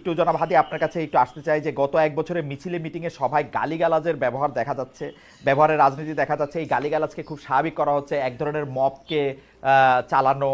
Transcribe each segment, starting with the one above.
একটু জনাব হাদি আপনার কাছে একটু আসতে চাই যে গত এক বছরের মিছিলে মিটিংয়ে সভায় গালিগালাজের ব্যবহার দেখা যাচ্ছে, ব্যবহারের রাজনীতি দেখা যাচ্ছে। এই গালিগালাজকে খুব স্বাভাবিক করা হচ্ছে, এক ধরনের মবকে চালানো,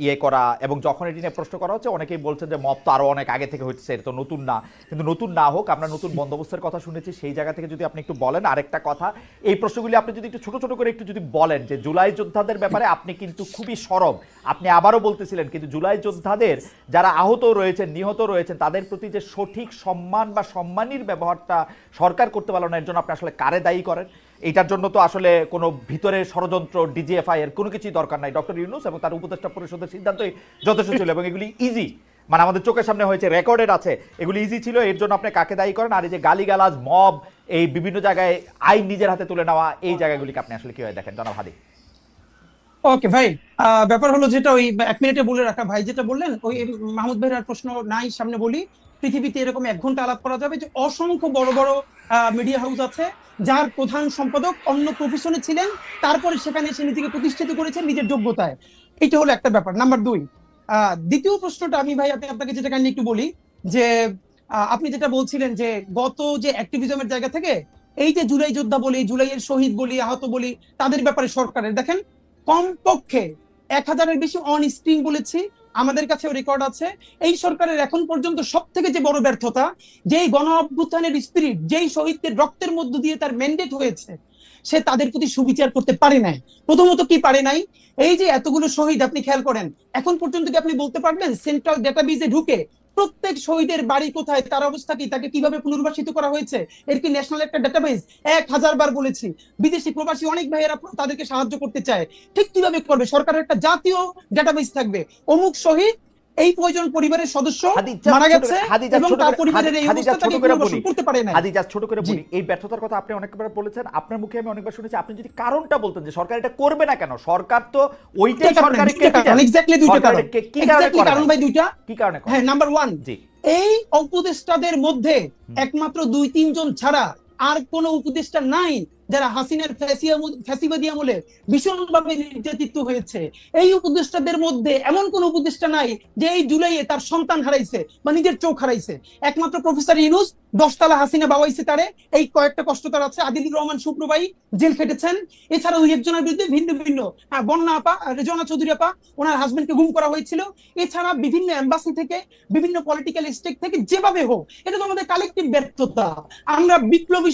ইয়ে করা। এবং যখন এটি নিয়ে প্রশ্ন করা হচ্ছে অনেকেই বলছেন যে মব তো আরও অনেক আগে থেকে হচ্ছে, এটা তো নতুন না। কিন্তু নতুন না হোক, আমরা নতুন বন্দোবস্তের কথা শুনেছি, সেই জায়গা থেকে যদি আপনি একটু বলেন। আরেকটা কথা, এই প্রশ্নগুলি আপনি যদি একটু ছোট ছোট করে একটু যদি বলেন যে জুলাই যোদ্ধাদের ব্যাপারে আপনি কিন্তু খুবই সরব, আপনি আবারও বলতেছিলেন, কিন্তু জুলাই যোদ্ধাদের যারা আহত রয়েছেন, নিহত রয়েছেন, তাদের প্রতি যে সঠিক সম্মান বা সম্মানীর ব্যবহারটা সরকার করতে পারল না, এর জন্য আপনি আসলে কারে দায়ী করেন? এইটার জন্য তো আসলে কোনো ভিতরে ষড়যন্ত্র, ডিজিএফআই এর কোনো কিছুই দরকার নাই। ডক্টর ইউনূস এবং তার উপদেষ্টা পরিষদের সিদ্ধান্তই যথেষ্ট ছিল, এবং এগুলি ইজি, মানে আমাদের চোখের সামনে হয়েছে, রেকর্ডেড আছে, এগুলি ইজি ছিল। এর জন্য আপনি কাকে দায়ী করেন? আর এই যে গালিগালাজ, মব, এই বিভিন্ন জায়গায় আইন নিজের হাতে তুলে নেওয়া, এই জায়গাগুলিকে আপনি আসলে কিভাবে দেখেন জনাব হাদি? ওকে ভাই, ব্যাপার হলো যেটা ওই 1 মিনিটে বলে রাখা, ভাই যেটা বললেন ওই মাহমুদ ভাইয়ের আর প্রশ্ন নাই, সামনে বলি। পৃথিবীতে এরকম 1 ঘন্টা আলাপ করা যাবে যে অসংখ্য বড় বড় মিডিয়া হাউস আছে যার প্রধান সম্পাদক অন্য প্রফেশনে ছিলেন, তারপরে সেখানে এসে নিজেকে প্রতিষ্ঠিত করেছেন নিজের যোগ্যতায়। এটা হলো একটা ব্যাপার। নাম্বার 2, দ্বিতীয় প্রশ্নটা আমি ভাই আপনাকে যেটা কাইন্ডলি একটু বলি যে আপনি যেটা বলছিলেন যে গত যে অ্যাক্টিভিজমের জায়গা থেকে এই যে জুলাই যোদ্ধা বলি, জুলাইয়ের শহীদ বলি, আহত বলি, তাদের ব্যাপারে সরকারের দেখেন কমপক্ষে 1000-এর বেশি অন স্ক্রিন বলেছি, আমাদের কাছে রেকর্ড আছে। এই সরকারের এখন পর্যন্ত সব থেকে যে বড় ব্যর্থতা, যেই গণ অভ্যুত্থানের স্পিরিট, যেই শহীদদের রক্তের মধ্য দিয়ে তার ম্যান্ডেট হয়েছে, সে তাদের প্রতি সুবিচার করতে পারে নাই। প্রথমত কি পারে নাই, এই যে এতগুলো শহীদ আপনি খেয়াল করেন, এখন পর্যন্ত কি আপনি বলতে পারবেন সেন্ট্রাল ডেটাবেজে ঢুকে প্রত্যেক শহীদের বাড়ি কোথায়, তার অবস্থা কি, তাকে কিভাবে পুনর্বাসিত করা হয়েছে, এর কি ন্যাশনাল একটা ডেটাবেজ? 1000 বার বলেছি, বিদেশি প্রবাসী অনেক ভাইয়েরা তাদেরকে সাহায্য করতে চায়, ঠিক কিভাবে করবে? সরকারের একটা জাতীয় ডেটাবেজ থাকবে, অমুক শহীদ এই কয়জন পরিবারের সদস্য মারা গেছে এবং তার পরিবারের এই অবস্থা, তাকে পুনর্বাসন করতে পারে না। হাদি, জাস্ট ছোট করে বলি, এই ব্যর্থতার কথা আপনি অনেকবার বলেছেন, আপনার মুখে আমি অনেকবার শুনেছি। আপনি যদি কারণটা বলতেন যে সরকার এটা করবে না কেন, সরকার তো ওইটাই সরকারের ক্যাপিটাল। এক্স্যাক্টলি দুইটা কারণ। কি কারণে করে? কারণ ভাই দুইটা। কি কারণে? হ্যাঁ, নাম্বার 1, এই উপদেষ্টাদের মধ্যে একমাত্র 2-3 জন ছাড়া আর কোন উপদেষ্টা নাই যারা হাসিনার ফ্যাসিবাদী আমলে ভীষণভাবে নির্যাতিত হয়েছে। এই উপদেষ্টাদের মধ্যে এমন কোন উপদেষ্টা নাই যে এই জুলাইয়ে তার সন্তান হারাইছে বা নিজের চোখ হারাইছে। একমাত্র প্রফেসর ইউনূস 10 তলা হাসিনা বাবাইছে তারে, এই কয়েকটা কষ্ট তার আছে। আদিলুর রহমান শুক্রবাই জেল খেটেছেন। এছাড়া 2-1 জনের বিরুদ্ধে ভিন্ন ভিন্ন, বন্যা আপা, রেজওয়ানা চৌধুরী আপা, ওনার হাজবেন্ডকে গুম করা হয়েছিল। এছাড়া বিভিন্ন এম্বাসি থেকে, বিভিন্ন পলিটিক্যাল স্টেক থেকে, যেভাবে হোক, এটা তো আমাদের কালেকটিভ ব্যর্থতা। আমরা বিপ্লবী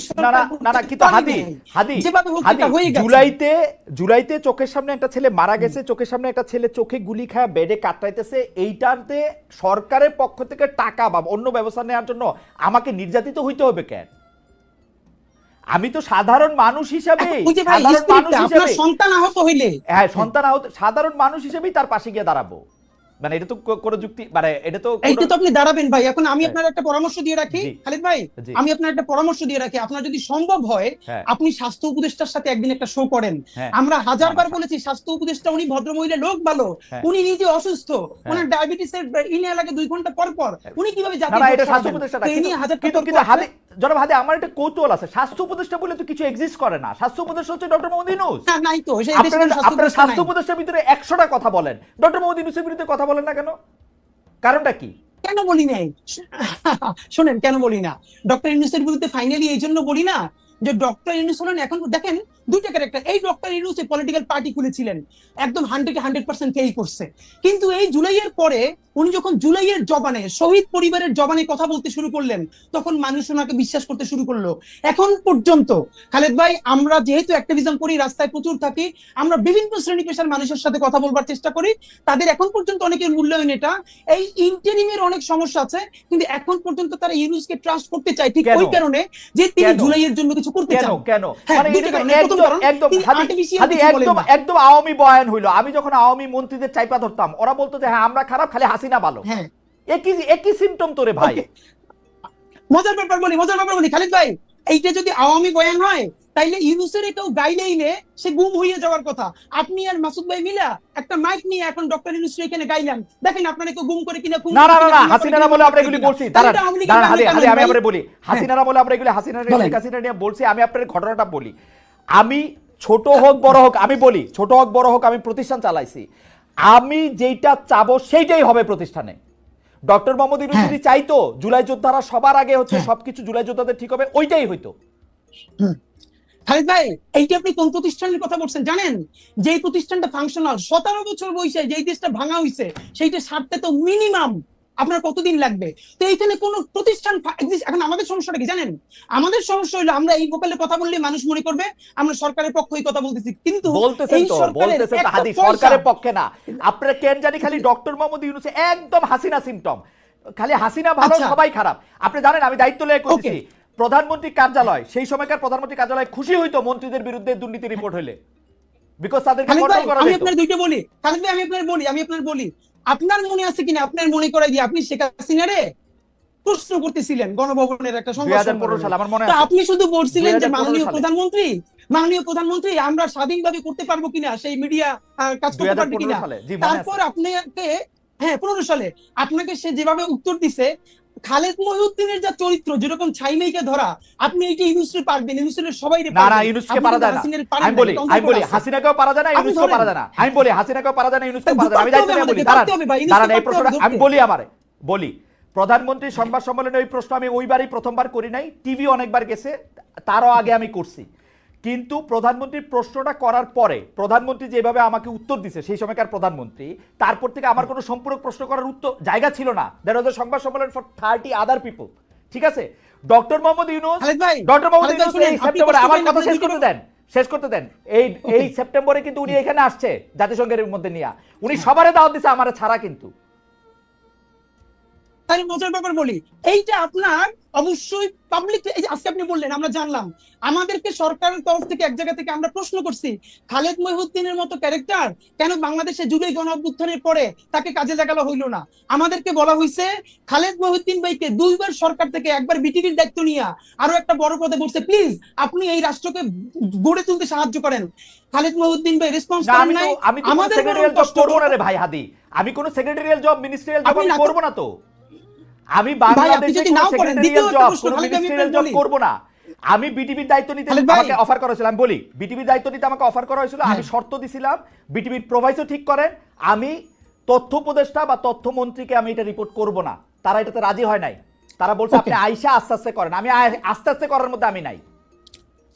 জুলাইতে চোখের সামনে একটা ছেলে মারা গেছে, চোখের সামনে একটা ছেলে চোখে গুলি খায় বেডে কাটাইতেছে, এইটাতে সরকারের পক্ষ থেকে টাকা বা অন্য ব্যবস্থা নেওয়ার জন্য আমাকে নির্যাতিত হইতে হবে কেন? আমি তো সাধারণ মানুষ হিসাবে, সন্তান আহত হইলে, হ্যাঁ সন্তান আহত, সাধারণ মানুষ হিসেবেই তার পাশে গিয়ে দাঁড়াবো। মানে এটা তো কোনো যুক্তি, মানে এটা তো আপনি দাঁড়াবেন ভাই। এখন আমি আপনার একটা পরামর্শ দিয়ে রাখি খালিদ ভাই, আমি আপনার একটা পরামর্শ দিয়ে রাখি, আপনার যদি সম্ভব হয় আপনি স্বাস্থ্য উপদেষ্টার সাথে একদিন একটা শো করেন। আমরা 1000 বার বলেছি স্বাস্থ্য উপদেষ্টা উনি ভদ্রমহিলা লোক, ভালো, উনি নিজে অসুস্থ, ওনার ডায়াবেটিসের ইনে লাগে 2 ঘন্টা পর পর, উনি কিভাবে জানেন? না, এটা স্বাস্থ্য উপদেষ্টা না, কিন্তু হাদি জনাব হাদি, আমার একটা কৌতূহল আছে, স্বাস্থ্য উপদেষ্টা বলে তো কিছু এক্সিস্ট করে না। স্বাস্থ্য উপদেষ্টা হচ্ছে ডক্টর মোহাম্মদ ইউনূস। না, নাই তো। আপনারা স্বাস্থ্য উপদেষ্টার ভিতরে 100টা কথা বলেন, ডক্টর মোহাম্মদ ইউনূসের বিরুদ্ধে কথা বলেন না কেন? কারণটা কি? কেন বলি নাই শোনেন, কেন বলি না? ডক্টর ইউনূসের বিরুদ্ধে ফাইনালি এই জন্য বলি না যে ডক্টর ইউনূস হলেন, এখন দেখেন দুইটা ক্যারেক্টার। এই ডক্টর ইউনূস পলিটিক্যাল পার্টি খুলেছিলেন, একদম 100% পেই করছে। কিন্তু এই জুলাইয়ের পরে উনি যখন জুলাইয়ের জবানে, শহীদ পরিবারের জবানে কথা বলতে শুরু করলেন, তখন মানুষ ওনাকে বিশ্বাস করতে শুরু করলো। এখন পর্যন্ত খালেদ ভাই, আমরা যেহেতু অ্যাক্টিভিজম করি, রাস্তায় প্রচুর থাকি, আমরা বিভিন্ন শ্রেণী পেশার মানুষের সাথে কথা বলবার চেষ্টা করি, তাদের এখন পর্যন্ত অনেকের মূল্যায়ন এটা। এই ইন্টারিমের অনেক সমস্যা আছে, কিন্তু এখন পর্যন্ত তারা ইউনূসকে ট্রাস্ট করতে চায়, ঠিক ওই কারণে যে তিনি জুলাইয়ের জন্য কিছু করতে চান। কেন? একদম আওয়ামী বয়ান হইলো। আমি যখন আওয়ামী মন্ত্রীদের চাইপা ধরতাম, ওরা বলতো যে হ্যাঁ আমরা খারাপ, খালি হাসিনা ভালো। একই সিম্পটম তোরে ভাই। মজার ব্যাপার বলি খালিদ ভাই, এইটা যদি আওয়ামী বয়ান হয় তাইলে ইউনূসের এটাও গাইলেইনে সে গুম হয়ে যাওয়ার কথা। আপনি আর মাসুদ ভাই মিলা একটা মাইক নিয়ে এখন ডক্টর ইউনূস এখানে গাইলেন, দেখেন আপনারা কেউ গুম করে কিনা। না, হাসিনারা বলে আমরা এগুলি বলছি। আমি আবার বলি, হাসিনারা বলে আমরা এগুলি হাসিনা নিয়ে বলছি। আমি আপনার ঘটনাটা বলি। আমি ছোট হোক বড় হোক, আমি বলি ছোট হোক বড় হোক, আমি প্রতিষ্ঠান চালাইছি। আমি যেটা চাবো সেইটাই হবে প্রতিষ্ঠানে। ডক্টর মোহাম্মদ ইউনূস হ্যাঁ। যদি চাইতো জুলাই যোদ্ধারা সবার আগে হচ্ছে হ্যাঁ। সবকিছু জুলাই যোদ্ধাদের ঠিক হবে, ওইটাই হইতো। হুম। খালিদ ভাই, এইটা আপনি কোন প্রতিষ্ঠানের কথা বলছেন জানেন? যেই প্রতিষ্ঠানটা ফাংশনাল 17 বছর বয়সে যেই দেশটা ভাঙা হইছে, সেইটা সারতে তো মিনিমাম আপনার কতদিন লাগবে? তো এইখানে কোন প্রতিষ্ঠান এখন আমাদের সমস্যাটা কি জানেন? আমাদের সমস্যা হলো আমরা এই গোপালে কথা বললে মানুষ মনে করবে আমরা সরকারের পক্ষেই কথা বলতেছি, কিন্তু বলতেছেন এই তো সরকারের বলতেছেন তো একটা হাদি, পয়সা সরকারের পক্ষে না। আপনারা কেন জানি খালি ডক্টর মোহাম্মদ ইউনূস একদম হাসিনা সিম্পটম, খালি হাসিনা ভালো আচ্ছা। সবাই খারাপ। আপনি জানেন আমি দায়িত্ব লয়ে ওকে। করতেছি প্রধানমন্ত্রী কার্যালয়, সেই সময়কার প্রধানমন্ত্রী কার্যালয় খুশি হইতো মন্ত্রীদের বিরুদ্ধে দুর্নীতি রিপোর্ট হইলে, বিকজ তাদেরকে খালিদ ভাই, কন্ট্রোল করা আমি যেত। আপনার দুইটা বলি। খালিদ ভাই, আমি আপনার বলি, আপনার মনে আছে কিনা, আপনার মনে করাই দিয়ে আপনি শেখ হাসিনারে প্রশ্ন করতেছিলেন গণভবনের একটা সংবাদ 2015 সম্মেলনে। সালে আমার মনে তো আছে, আপনি শুধু বলছিলেন যে 2015 মাননীয় সালে। প্রধানমন্ত্রী আমরা স্বাধীনভাবে করতে পারবো কিনা, সেই মিডিয়া কাজ করতে পারবে 2015 কিনা। সালে, জি মনে আছে। তারপর আপনাকে, হ্যাঁ 15 সালে আপনাকে সে যেভাবে উত্তর দিছে, খালেদ মহিউদ্দিনের যা চরিত্র, যেরকম ছাইমেইকে ধরা, আপনি এইটা ইউনুসে পারবেন, ইউনুসের সবাই না না, ইউনুসকে পারা যায় না। আমি বলি হাসিনাকেও পারা যায় না, ইউনুসকেও পারা যায় না। আমি বলি হাসিনাকেও পারা যায় না, ইউনুসকেও পারা যায় না। আমি দায়িত্ব নিয়ে বলি, দাঁড়ান এই প্রশ্নটা আমি বলি। বলি প্রধানমন্ত্রী সংবাদ সম্মেলনে ওই প্রশ্ন আমি ওইবারই প্রথমবার করি নাই, টিভি অনেকবার গেছে, তারও আগে আমি করছি। কিন্তু প্রধানমন্ত্রীর প্রশ্নটা করার পরে প্রধানমন্ত্রী যেভাবে আমাকে উত্তর দিছে, সেই সময়কার প্রধানমন্ত্রী, তারপর থেকে আমার কোনো সম্পূরক প্রশ্ন করার উত্তর জায়গা ছিল না। দেয়ার ওয়াজ আ সংবাদ সম্মেলন ফর 30 আদার পিপল। ঠিক আছে, ডক্টর মোহাম্মদ ইউনূস এই সেপ্টেম্বরে, আমার কথা শেষ করতে দেন। এই সেপ্টেম্বরে কিন্তু উনি এখানে আসছে জাতিসংঘের মধ্যে নিয়ে, উনি সবারে দাওয়াত দিছে, আমার ছাড়া। কিন্তু তাই মজার ব্যাপার বলি, এইটা আপনার অবশ্যই পাবলিক, এই যে আজকে আপনি বললেন আমরা জানলাম, আমাদেরকে সরকারের তরফ থেকে এক জায়গা থেকে আমরা প্রশ্ন করছি খালেদ মহিউদ্দিনের মতো ক্যারেক্টার কেন বাংলাদেশে জুলাই গণ অভ্যুত্থানের পরে তাকে কাজে লাগানো হইলো না। আমাদেরকে বলা হয়েছে খালেদ মহিউদ্দিন ভাইকে 2 বার সরকার থেকে, একবার বিটিভির দায়িত্ব নিয়ে আরো একটা বড় পদে বসে, প্লিজ আপনি এই রাষ্ট্রকে গড়ে তুলতে সাহায্য করেন। খালেদ মহিউদ্দিন ভাই রেসপন্স করেন নাই। আমাদের সেক্রেটারিয়াল জব করব না রে ভাই হাদি, আমি কোন সেক্রেটারিয়াল জব মিনিস্ট্রিয়াল জব আমি করব না। তো আমি বাংলাদেশে কোন সেক্রেটারিয়াল জব, কোন মিনিস্ট্রিয়াল জব করব না। আমি বিটিভির দায়িত্ব নিতে আমাকে অফার করা হয়েছিল, আমি বলি বিটিভির দায়িত্ব নিতে আমাকে অফার করা হয়েছিল, আমি শর্ত দিছিলাম বিটিভির প্রোভাইসও ঠিক করেন, আমি তথ্য উপদেষ্টা বা তথ্যমন্ত্রীকে আমি এটা রিপোর্ট করব না। তারা এটাতে রাজি হয় নাই, তারা বলছে আপনি আইসা আস্তে আস্তে করেন। আমি আস্তে আস্তে করার মধ্যে আমি নাই।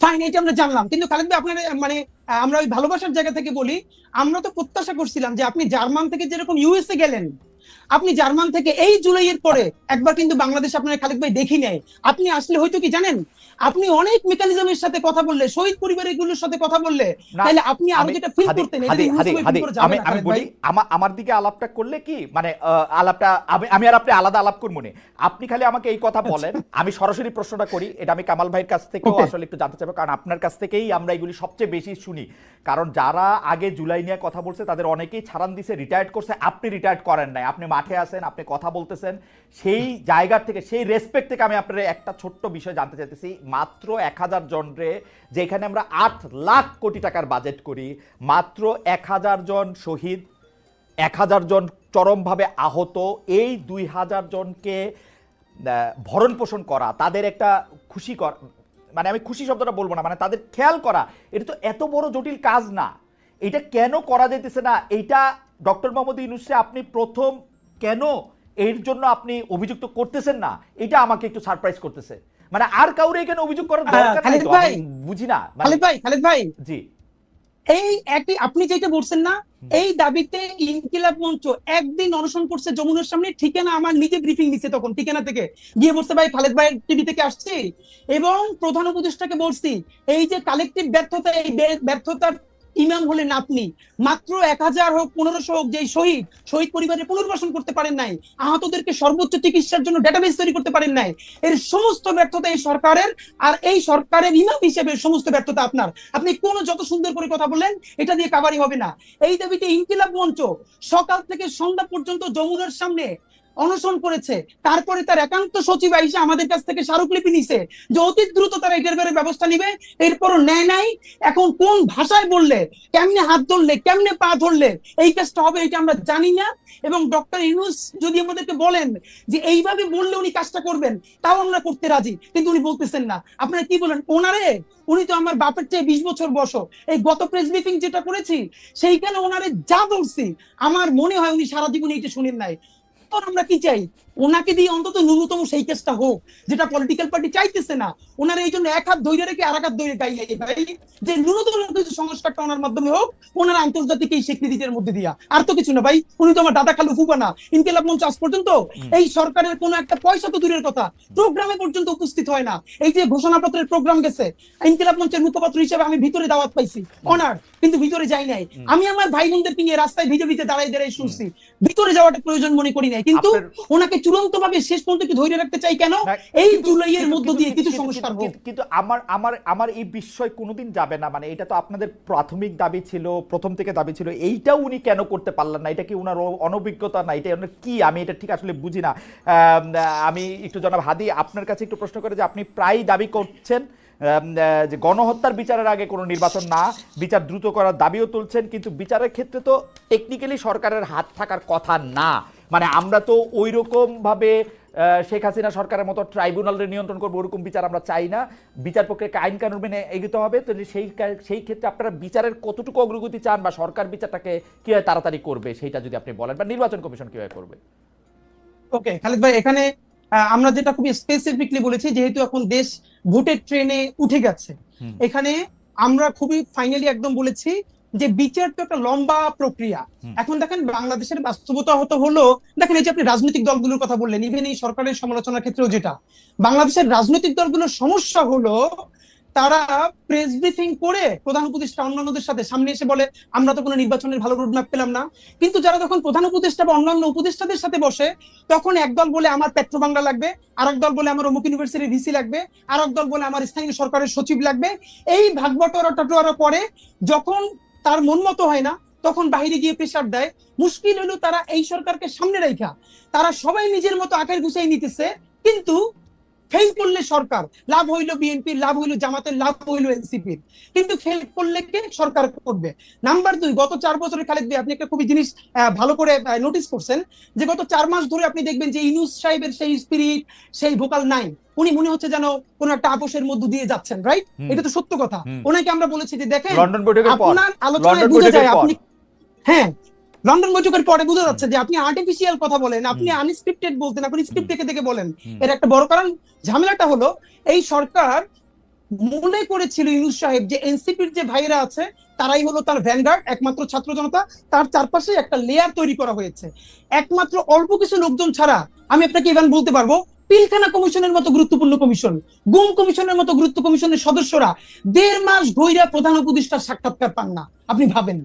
ফাইন, এটা আমরা জানলাম, কিন্তু খালেদ ভাই আপনার মানে আমরা ওই ভালোবাসার জায়গা থেকে বলি, আমরা তো প্রত্যাশা করছিলাম যে আপনি জার্মান থেকে যেরকম ইউএসএ গেলেন, আপনি জার্মান থেকে এই জুলাইয়ের পরে একবার কিন্তু বাংলাদেশ আপনার খালেদ ভাই দেখি নাই। আপনি আসলে হয়তো কি জানেন, আপনি অনেক মেকানিজমের সাথে কথা বললে, শহীদ পরিবারগুলোর সাথে কথা বললে, তাহলে আপনি আরো যেটা ফিল করতেন। আমি বলি আমার দিকে আলাপটা করলে কি মানে আলাপটা আমি আর আপনি আলাদা আলাপ করবো না। আপনি খালি আমাকে এই কথা বলেন, আমি সরাসরি প্রশ্নটা করি। এটা আমি কামাল ভাইয়ের কাছ থেকেও আসলে একটু জানতে চাইবো, কারণ আপনার কাছ থেকেই আমরা এগুলি সবচেয়ে বেশি শুনি। কারণ যারা আগে জুলাই নিয়ে কথা বলছে তাদের অনেকেই ছাড়ান দিছে, রিটায়ার্ড করছে। আপনি রিটায়ার্ড করেন নাই, আপনি মাঠে আছেন, আপনি কথা বলতেছেন। সেই জায়গা থেকে, সেই রেসপেক্ট থেকে আমি আপনার একটা ছোট্ট বিষয় জানতে চাইতেছি। মাত্র 1000 জন রে, যেখানে আমরা 8 লাখ কোটি টাকার বাজেট করি, মাত্র 1000 জন শহীদ, 1000 জন চরমভাবে আহত, এই 2000 জনকে ভরণ পোষণ করা, তাদের একটা খুশি করা, মানে আমি খুশি শব্দটা বলবো না, মানে তাদের খেয়াল করা, এটা তো এত বড় জটিল কাজ না। এটা কেন করা যাইতেছে না? এইটা ডক্টর মোহাম্মদ ইউনূসকে আপনি প্রথম কেন এর জন্য আপনি অভিযুক্ত করতেছেন না, এটা আমাকে একটু সারপ্রাইজ করতেছে। মানে আর কাউরে এখানে অভিযোগ করার দরকার নাই তো, আমি বুঝি না। খালেদ ভাই জি, এই একটি আপনি যেটা বলছেন না, এই দাবিতে ইনকিলাব মঞ্চ একদিন অনশন করছে যমুনার সামনে। ঠিকানা আমার নিজে ব্রিফিং দিচ্ছে, তখন ঠিকানা থেকে গিয়ে বলছে ভাই খালেদ ভাই টিভি থেকে আসছি, এবং প্রধান উপদেষ্টাকে বলছি এই যে কালেকটিভ ব্যর্থতা, এই ব্যর্থতার ইমাম হলেন আপনি। মাত্র 1000 হোক 1500 হোক, যে শহীদ পরিবারে পুনর্বাসন করতে পারেন নাই, আহতদেরকে সর্বোচ্চ চিকিৎসার জন্য ডেটাবেস তৈরি করতে পারেন নাই, এর সমস্ত ব্যর্থতা এই সরকারের। আর এই সরকারের ইমাম হিসেবে সমস্ত ব্যর্থতা আপনার। আপনি কোন যত সুন্দর করে কথা বললেন, এটা দিয়ে কাভারি হবে না। এই দাবিতে ইনকিলাব মঞ্চ সকাল থেকে সন্ধ্যা পর্যন্ত যমুনার সামনে অনশন করেছে। তারপরে তার একান্ত সচিব আইসা আমাদের কাছ থেকে স্মারকলিপি নিছে যে অতি দ্রুত তারা এটার ব্যাপারে ব্যবস্থা নিবে, এরপরও নেয় নাই। এখন কোন ভাষায় বললে, কেমনে হাত ধরলে, কেমনে পা ধরলে এই কাজটা হবে, এটা আমরা জানি না। এবং ডক্টর ইউনূস যদি আমাদেরকে বলেন যে এইভাবে বললে উনি কাজটা করবেন, তাও আমরা করতে রাজি, কিন্তু উনি বলতেছেন না। আপনারা কি বলেন ওনারে? উনি তো আমার বাপের চেয়ে 20 বছর বয়স। এই গত প্রেস ব্রিফিং যেটা করেছি, সেইখানে ওনারে যা বলছি, আমার মনে হয় উনি সারা জীবন এইটা শুনেন নাই। এরপর আমরা কি চাই, ওনাকে দিয়ে অন্তত ন্যূনতম সেই কেসটা হোক যেটা পলিটিক্যাল পার্টি চাইতেছে না। ওনারা এই জন্য এক হাত ধরে রেখে আর এক হাত ধরে গাইলে ভাই যে ন্যূনতম কিছু সংস্কারটা ওনার মাধ্যমে হোক, ওনারা আন্তর্জাতিক এই স্বীকৃতির মধ্যে দিয়া, আর তো কিছু না ভাই। উনি তো আমার দাদা খালু ফুফা না। ইনকিলাব মঞ্চ আজ পর্যন্ত এই সরকারের কোনো একটা পয়সা তো দূরের কথা, প্রোগ্রামে পর্যন্ত উপস্থিত হয় না। এই যে ঘোষণাপত্রের প্রোগ্রাম গেছে, ইনকিলাব মঞ্চের মুখপাত্র হিসেবে আমি ভিতরে দাওয়াত পাইছি, অনার, কিন্তু ভিতরে যাই নাই। আমি আমার ভাই বোনদেরকে নিয়ে রাস্তায় ভিজে ভিজে দাঁড়াই দাঁড়াই শুনছি, ভিতরে যাওয়াটা প্রয়োজন মনে করি নাই। কিন্তু ওনাকে চূড়ান্ত ভাবে শেষ পর্যন্ত কি ধরে রাখতে চাই কেন? এই জুলাইয়ের মধ্য দিয়ে কিছু সংস্কার হোক। কিন্তু আমার আমার আমার এই বিষয় কোনোদিন যাবে না, মানে এটা তো আপনাদের প্রাথমিক দাবি ছিল, প্রথম থেকে দাবি ছিল, এইটাও উনি কেন করতে পারলেন না? এটা কি উনার অনভিজ্ঞতা না, এটা কি? আমি এটা ঠিক আসলে বুঝি না। আমি একটু জনাব হাদি আপনার কাছে একটু প্রশ্ন করে, যে আপনি প্রায় দাবি করছেন যে গণহত্যার বিচারের আগে কোনো নির্বাচন না, বিচার দ্রুত করার দাবিও তুলছেন, কিন্তু বিচারের ক্ষেত্রে তো টেকনিক্যালি সরকারের হাত থাকার কথা না। মানে আমরা তো ওই রকম ভাবে শেখ হাসিনা সরকারের মতো ট্রাইব্যুনালের নিয়ন্ত্রণ করবো ওরকম বিচার আমরা চাই না। বিচার প্রক্রিয়াকে আইন কানুন মেনে এগোতে হবে। তো সেই ক্ষেত্রে আপনারা বিচারের কতটুকু অগ্রগতি চান, বা সরকার বিচারটাকে কিভাবে তাড়াতাড়ি করবে সেইটা যদি আপনি বলেন, বা নির্বাচন কমিশন কিভাবে করবে? ওকে খালিদ ভাই, এখানে আমরা যেটা খুবই স্পেসিফিকলি বলেছি, যেহেতু এখন দেশ ভোটের ট্রেনে উঠে গেছে, এখানে আমরা খুবই ফাইনালি একদম বলেছি যে বিচার তো একটা লম্বা প্রক্রিয়া। এখন দেখেন বাংলাদেশের বাস্তবতা হলো, দেখেন এই যে আপনি রাজনৈতিক দলগুলোর কথা বললেন, ইভেন এই সরকারের সমালোচনার ক্ষেত্রেও যেটা, বাংলাদেশের রাজনৈতিক দলগুলোর সমস্যা হলো তারা প্রেস ব্রিফিং করে প্রধান উপদেষ্টা অন্যান্যদের সাথে সামনে এসে বলে আমরা তো কোনো নির্বাচনের ভালো রোডম্যাপ পেলাম না। কিন্তু যারা তখন প্রধান উপদেষ্টা বা অন্যান্য উপদেষ্টাদের সাথে বসে, তখন একদল বলে আমার পেট্রো বাংলা লাগবে, আরেক দল বলে আমার অমুক ইউনিভার্সিটির ভিসি লাগবে, আরেক দল বলে আমার স্থানীয় সরকারের সচিব লাগবে। এই ভাগবটোয়ারা পরে যখন তার মন মতো হয় না, তখন বাইরে গিয়ে প্রেসার দেয়। মুশকিল হলো তারা এই সরকারকে সামনে রাখা তারা সবাই নিজের মতো আখের গুছাই নিতেছে, কিন্তু ফেল করলে সরকার লাভ হইলো, বিএনপির লাভ হইলো, জামাতের লাভ হইলো, এনসিপির, কিন্তু ফেল করলে কে? সরকার করবে। নাম্বার 2, গত 4 বছরে খালেদ ভাই আপনি একটা খুবই জিনিস ভালো করে নোটিস করছেন, যে গত 4 মাস ধরে আপনি দেখবেন যে ইউনূস সাহেবের সেই স্পিরিট, সেই ভোকাল নাই। উনি মনে হচ্ছে যেন কোন একটা আপোষের মধ্য দিয়ে যাচ্ছেন, রাইট? এটা তো সত্য কথা। ওনাকে আমরা বলেছি যে দেখেন আপনার আলোচনায় বোঝা যায় আপনি, হ্যাঁ লন্ডন বৈঠকের পরে বোঝা যাচ্ছে যে আপনি আর্টিফিশিয়াল কথা বলেন, আপনি আনস্ক্রিপ্টেড বলতেন, আপনি স্ক্রিপ্ট দেখে দেখে বলেন। এর একটা বড় কারণ, ঝামেলাটা হলো এই সরকার মনে করেছিল ইউনূস সাহেব যে এনসিপির যে ভাইরা আছে তারাই হলো তার ভ্যানগার্ড, একমাত্র ছাত্র জনতা, তার চারপাশে একটা লেয়ার তৈরি করা হয়েছে। একমাত্র অল্প কিছু লোকজন ছাড়া আমি আপনাকে ইভেন বলতে পারবো, পিলখানা কমিশনের মতো গুরুত্বপূর্ণ কমিশন, গুম কমিশনের মতো গুরুত্ব কমিশনের সদস্যরা 1.5 মাস ধইরা প্রধান উপদেষ্টার সাক্ষাৎকার পান না। আপনি ভাবেন,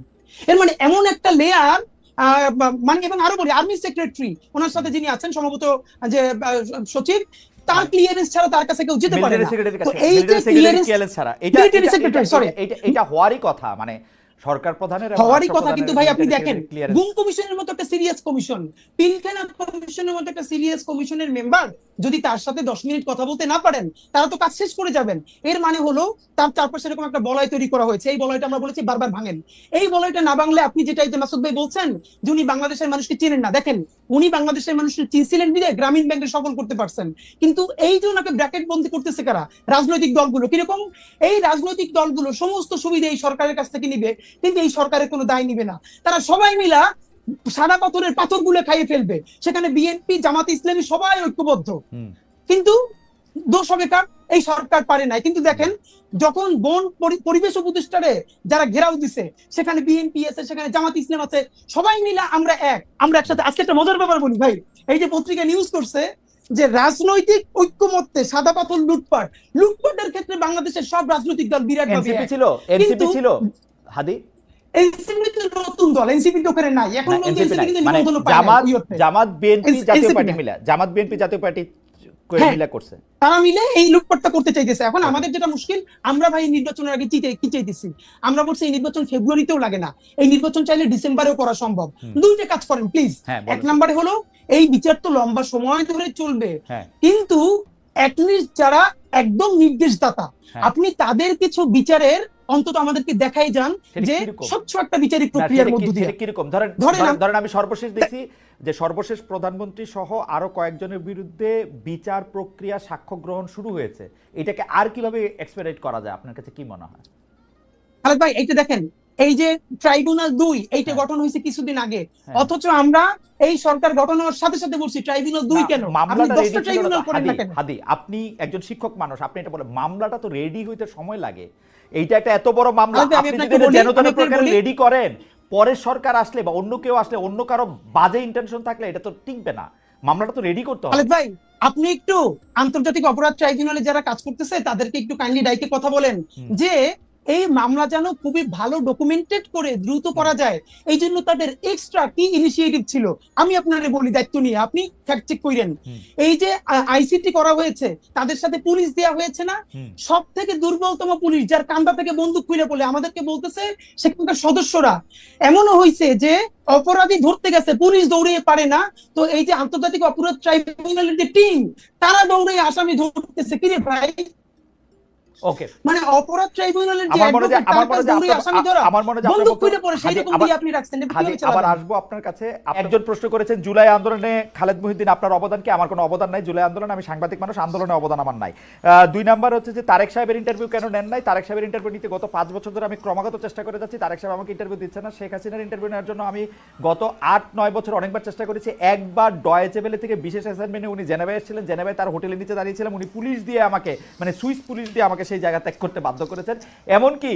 এর মানে এমন একটা লেয়ার, মানে এবং আরো বলি আর্মি সেক্রেটারি ওনার সাথে যিনি আছেন সম্ভবত যে সচিব, তার ক্লিয়ারেন্স ছাড়া তার কাছে কেউ যেতে পারে না। তো এই যে ক্লিয়ারেন্স ছাড়া এটা হওয়ারই কথা, মানে সরকার প্রধানের হওয়ারই কথা। কিন্তু ভাই আপনি দেখেন গুম কমিশনের মতো একটা সিরিয়াস কমিশন, পিলখানা কমিশনের মতো একটা সিরিয়াস কমিশনের মেম্বার যদি তার সাথে 10 মিনিট কথা বলতে না পারেন, তারা তো কাজ শেষ করে যাবেন। এর মানে হলো তার চারপাশে এরকম একটা বলয় তৈরি করা হয়েছে। এই বলয়টা আমরা বলেছি বারবার ভাঙেন। এই বলয়টা না ভাঙলে আপনি যেটা এই যে মাসুদ ভাই বলছেন যে উনি বাংলাদেশের মানুষকে চেনেন না, দেখেন উনি বাংলাদেশের মানুষকে চিনছিলেন বিধায় গ্রামীণ ব্যাংকে সফল করতে পারছেন। কিন্তু এই যে ওনাকে ব্র্যাকেট বন্দি করতেছে কারা? রাজনৈতিক দলগুলো। কিরকম? এই রাজনৈতিক দলগুলো সমস্ত সুবিধা এই সরকারের কাছ থেকে নিবে, কিন্তু এই সরকারের কোনো দায় নিবে না। তারা সবাই মিলা সাদা পাথরের পাথরগুলো খাইয়ে ফেলবে। সেখানে বিএনপি, জামাত ইসলামী সবাই ঐক্যবদ্ধ, কিন্তু দোষ হবে কার? এই সরকার পারে নাই। কিন্তু দেখেন যখন বন পরিবেশ উপদেষ্টারে যারা ঘেরাও দিছে, সেখানে বিএনপি আছে, সেখানে জামাত ইসলাম আছে, সবাই মিলা আমরা একসাথে। আজকে একটা মজার ব্যাপার বলি ভাই, এই যে পত্রিকা নিউজ করছে যে রাজনৈতিক ঐক্যমত্যে সাদা পাথর লুটপাটের ক্ষেত্রে বাংলাদেশের সব রাজনৈতিক দল বিরাট এনসিপি ছিল হাদি, এনসিপি তো নতুন দল, এনসিপি তো করে নাই এখন, মানে জামাত বিএনপি জাতীয় পার্টি মিলে করছে, তারা মিলে এই লুটপাটটা করতে চাইতেছে। এখন আমাদের যেটা মুশকিল, আমরা ভাই নির্বাচনের আগে কি চাইতেছি? আমরা বলছি এই নির্বাচন ফেব্রুয়ারিতেও লাগে না, এই নির্বাচন চাইলে ডিসেম্বরেও করা সম্ভব। দুইটা কাজ করেন প্লিজ। এক নম্বরে হলো এই বিচার তো লম্বা সময় ধরে চলবে, কিন্তু অ্যাটলিস্ট যারা একদম নির্দেশদাতা, আপনি তাদের কিছু বিচারের অন্তত আমাদেরকে দেখাই যান যে স্বচ্ছ একটা বিচারিক প্রক্রিয়ার মধ্য দিয়ে। কিরকম ধরেন আমি সর্বশেষ দেখছি যে সর্বশেষ প্রধানমন্ত্রী সহ আরো কয়েকজনের বিরুদ্ধে বিচার প্রক্রিয়া সাক্ষ্য গ্রহণ শুরু হয়েছে। এটাকে আর কিভাবে এক্সপেডিট করা যায় আপনার কাছে কি মনে হয়? খালেদ ভাই এইটা দেখেন, এই যে ট্রাইব্যুনাল 2 এইটা হ্যাঁ। গঠন হয়েছে কিছুদিন আগে, হ্যাঁ। অথচ আমরা এই সরকার গঠন হওয়ার সাথে সাথে বলছি ট্রাইব্যুনাল 2 না, কেন, আপনি মামলাটা 10টা রেডি ছিল না ট্রাইব্যুনাল তো। করেন হাদি না কেন? হাদি আপনি একজন শিক্ষক মানুষ, আপনি এটা বলেন মামলাটা তো রেডি হইতে সময় লাগে। এইটা একটা এত বড় মামলা, আরে ভাই, আমি আপনি আপনাকে যদি এটা বলি, যেন তেন আমি আপনাকে প্রকারে বলি। রেডি করেন, পরের সরকার আসলে বা অন্য কেউ আসলে অন্য কারো বাজে ইন্টেনশন থাকলে এটা তো টিকবে না। মামলাটা তো রেডি করতে হবে। খালেদ ভাই, আপনি একটু আন্তর্জাতিক অপরাধ ট্রাইব্যুনালে যারা কাজ করতেছে তাদেরকে একটু কাইন্ডলি ডাইকে কথা বলেন হুম। যে এই মামলা যেন খুবই ভালো ডকুমেন্টেড করে দ্রুত করা যায়, এই জন্য তাদের এক্সট্রা কি ইনিশিয়েটিভ ছিল আমি আপনারে বলি দায়িত্ব নিয়ে, আপনি ফ্যাক্ট চেক করেন। হুম। এই যে আইসিটি করা হয়েছে, তাদের সাথে পুলিশ দেওয়া হয়েছে না, হুম। সব থেকে দুর্বলতম পুলিশ, যার কান্দা থেকে বন্দুক খুলে বলে আমাদেরকে বলতেছে সেখানকার সদস্যরা। এমনও হয়েছে যে অপরাধী ধরতে গেছে, পুলিশ দৌড়িয়ে পারে না, তো এই যে আন্তর্জাতিক অপরাধ ট্রাইব্যুনালের যে টিম, তারা দৌড়ে আসামি ধরতেছে। কিরে ভাই, ওকে, মানে অপরাধ ট্রাইব্যুনালের যে আমার মনে হয় অ্যাডভোকেট, তার কাছে দৌড়ে আসামি ধরা, আমার মনে হয় বন্দুক খুলে পড়ে সেই রকম দিয়ে আপনি রাখছেন, এটা হাদি কিভাবে আবার চালাবেন? আসবো আপনার কাছে। একজন প্রশ্ন করেছেন জুলাই আন্দোলনে খালেদ মহিউদ্দিন আপনার অবদান কি? আমার কোনো অবদান নাই জুলাই আন্দোলনে, আমি সাংবাদিক মানুষ, আন্দোলনে অবদান আমার নাই। 2 নাম্বার হচ্ছে যে তারেক সাহেবের ইন্টারভিউ কেন নেন নাই? তারেক সাহেবের ইন্টারভিউ নিতে গত 5 বছর ধরে আমি ক্রমাগত চেষ্টা করে যাচ্ছি, তারেক সাহেব আমাকে ইন্টারভিউ দিচ্ছে না। শেখ হাসিনার ইন্টারভিউ নেওয়ার জন্য আমি গত 8-9 বছর অনেকবার চেষ্টা করেছি। একবার ডয়েচে ভেলে থেকে বিশেষ অ্যাসাইনমেন্টে উনি জেনেভায় এসেছিলেন, জেনেভায় তার হোটেলের নিচে দাঁড়িয়েছিলাম, উনি পুলিশ দিয়ে আমাকে, মানে সুইস পুলিশ দিয়ে আমাকে সেই জায়গা ত্যাগ করতে বাধ্য করেছেন। এমনকি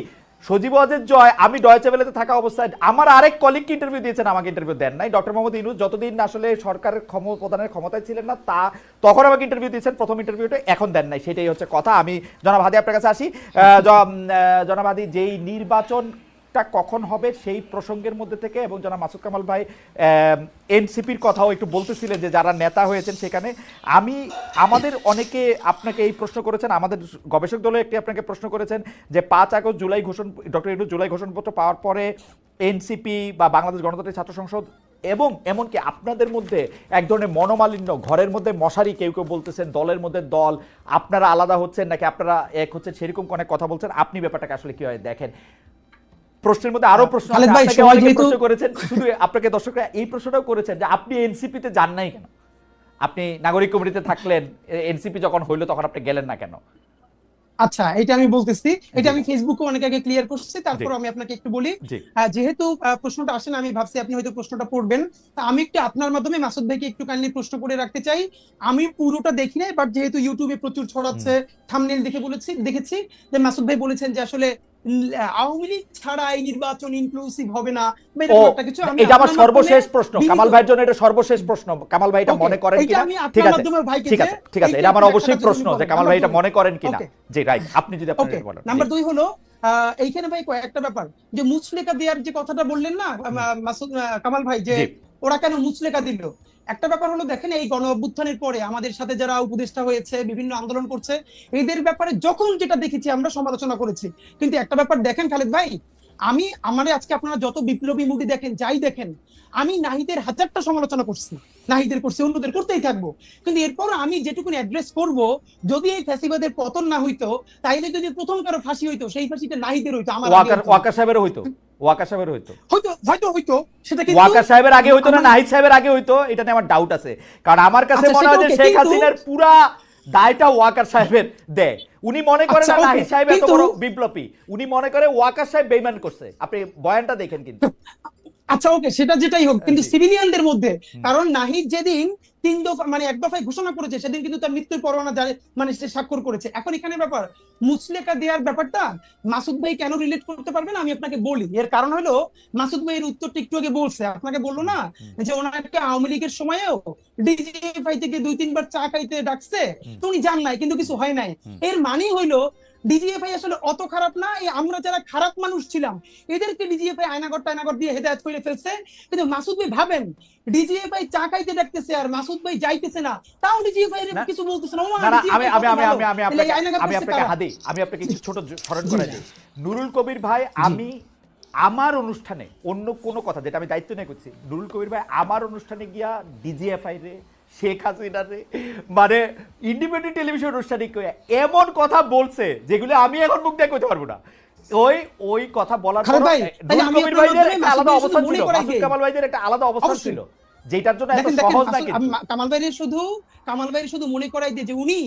সজীব ওয়াজেদ জয়, আমি ডয়েচে ভেলেতে থাকা অবস্থায় আমার আরেক কলিগকে ইন্টারভিউ দিয়েছেন, আমাকে ইন্টারভিউ দেন নাই। ডক্টর মোহাম্মদ ইউনূস যতদিন আসলে সরকারের প্রধানের ক্ষমতায় ছিলেন না, তখন আমাকে ইন্টারভিউ দিয়েছেন, প্রথম ইন্টারভিউটা, এখন দেন নাই। সেটাই হচ্ছে কথা। আমি জনাব হাদি আপনার কাছে আসি। জনাব হাদি, যেই নির্বাচনটা কখন হবে সেই প্রসঙ্গের মধ্যে থেকে, এবং জনাব মাসুদ কামাল ভাই এনসিপির কথাও একটু বলতেছিলেন যে যারা নেতা হয়েছেন সেখানে, আমাদের অনেকে আপনাকে এই প্রশ্ন করেছেন, আমাদের গবেষক দলে একটি আপনাকে প্রশ্ন করেছেন যে 5 আগস্ট জুলাই ডক্টর ইউনূস জুলাই ঘোষণাপত্র পাওয়ার পরে এনসিপি বা বাংলাদেশ গণতান্ত্রিক ছাত্র সংসদ এবং এমনকি আপনাদের মধ্যে এক ধরনের মনোমালিন্য, ঘরের মধ্যে মশারি, কেউ কেউ বলতেছেন দলের মধ্যে দল, আপনারা আলাদা হচ্ছেন নাকি আপনারা এক হচ্ছেন, সেরকম অনেক কথা বলছেন। আপনি ব্যাপারটাকে আসলে কিভাবে দেখেন? প্রশ্নের মধ্যে আরো প্রশ্ন আছে, আপনাকে অনেকে প্রশ্ন করেছেন, শুধু আপনাকে দর্শকরা এই প্রশ্নটাও করেছেন যে আপনি এনসিপিতে যান নাই কেন? আপনি নাগরিক কমিটিতে থাকলেন, এনসিপি যখন হইলো তখন আপনি গেলেন না কেন? আচ্ছা, এটা আমি বলতেছি, এটা আমি ফেসবুকে অনেক আগে ক্লিয়ার করছি, তারপর আমি আপনাকে একটু বলি। যেহেতু প্রশ্নটা আসেন, আমি ভাবছি আপনি হয়তো প্রশ্নটা পড়বেন, তা আমি একটু আপনার মাধ্যমে মাসুদ ভাইকে একটু কাইন্ডলি প্রশ্ন করে রাখতে চাই। আমি পুরোটা দেখি নাই, বাট যেহেতু ইউটিউবে প্রচুর ছড়াচ্ছে, থাম্বনেল দেখে দেখেছি যে মাসুদ ভাই বলেছেন যে আসলে আওয়ামী লীগ ছাড়া এই নির্বাচন ইনক্লুসিভ হবে না। এটা আমার সর্বশেষ প্রশ্ন, কামাল ভাইয়ের জন্য এটা সর্বশেষ প্রশ্ন। কামাল ভাই এটা মনে করেন কিনা? ঠিক আছে, ঠিক আছে, ঠিক আছে, এটা আমার অবশ্যই প্রশ্ন যে কামাল ভাই এটা মনে করেন কিনা। জি রাইট, আপনি যদি আপনি বলেন। নাম্বার 2 হলো এইখানে ভাই কয়েকটা ব্যাপার, যে মুচলেকা দেওয়ার যে কথাটা বললেন না মাসুদ কামাল ভাই, যে ওরা কেন মুচলেকা দিল। একটা ব্যাপার হলো, দেখেন এই গণ অভ্যুত্থানের পরে আমাদের সাথে যারা উপদেষ্টা হয়েছে, বিভিন্ন আন্দোলন করছে, এদের ব্যাপারে যখন যেটা দেখেছি আমরা সমালোচনা করেছি। কিন্তু একটা ব্যাপার দেখেন খালেদ ভাই, আমারে আজকে আপনারা যত বিপ্লবী মুভি দেখেন, যাই দেখেন, আমি নাহিদের 1000টা সমালোচনা করছি, নাহিদের করছি, অন্যদের করতেই থাকবো। কিন্তু এরপর আমি যেটুকুন অ্যাড্রেস করব, যদি এই ফ্যাসিবাদের পতন না হইতো, তাইলে যদি প্রথম কারো ফাঁসি হইতো, সেই ফাঁসিটা নাহিদের হইতো, আমার ওয়াকার সাহেবের হইতো, ওয়াকার সাহেবের হইতো, হয়তো সেটা কি ওয়াকার সাহেবের আগে হইতো না নাহিদ সাহেবের আগে হইতো, এটা নিয়ে আমার ডাউট আছে। কারণ আমার কাছে মনে হয় যে শেখ হাসিনার পুরা দায়টা ওয়াকার সাহেবের দেয়। উনি মনে করেন না নাহিদ সাহেব এত বড় বিপ্লবী, উনি মনে করে ওয়াকার সাহেব বেঈমান করছে। আপনি বয়ানটা দেখেন কিন্তু। আচ্ছা ওকে, সেটা যেটাই হোক, কিন্তু সিভিলিয়ানদের মধ্যে, কারণ নাহিদ যেদিন 3 দফা মানে 1 দফায় ঘোষণা করেছে, সেদিন কিন্তু তার মৃত্যুর পরোয়ানা মানে সে স্বাক্ষর করেছে। এখন এখানে ব্যাপার মুচলেকা দেওয়ার ব্যাপারটা মাসুদ ভাই কেন রিলেট করতে পারবেন আমি আপনাকে বলি। এর কারণ হলো, মাসুদ ভাই এর উত্তরটা একটু আগে বলছে, আপনাকে বললো না যে ওনাকে আওয়ামী লীগের সময়েও ডিজিএফআই থেকে 2-3 বার চা খাইতে ডাকছে, তো উনি যান নাই, কিন্তু কিছু হয় নাই। এর মানে হইলো ডিজিএফআই আসলে অত খারাপ না, আমরা যারা খারাপ মানুষ ছিলাম এদেরকে ডিজিএফআই আয়নাগর দিয়ে হেদায়েত করে ফেলছে। কিন্তু মাসুদ ভাই ভাবেন, ডিজিএফআই চা খাইতে ডাকতেছে আর মাসুদ ভাই যাইতেছে না, তাও ডিজিএফআই এর কিছু বলতেছে না। আমি আপনাকে কিছু ছোট স্মরণ করে দিই। নুরুল কবির ভাই, আমি আমার অনুষ্ঠানে অন্য কোনো কথা যেটা আমি দায়িত্ব নিয়ে করছি, নুরুল কবির ভাই আমার অনুষ্ঠানে গিয়া ডিজিএফআই রে, শেখ হাসিনা রে, মানে ইন্ডিপেন্ডেন্ট টেলিভিশন অনুষ্ঠানে এমন কথা বলছে যেগুলো আমি এখন মুখ দিয়ে কইতে পারবো না। ওই কথা বলার পর নুরুল কবির ভাইদের একটা আলাদা অবস্থান ছিল, মাসুদ কামাল ভাইদের একটা আলাদা অবস্থান ছিল। যেটার জন্য এত দেখেন দেখেন সহজ না আসলে কিন্তু। কামাল ভাইয়ের শুধু মনে করাই দিয়ে যে উনি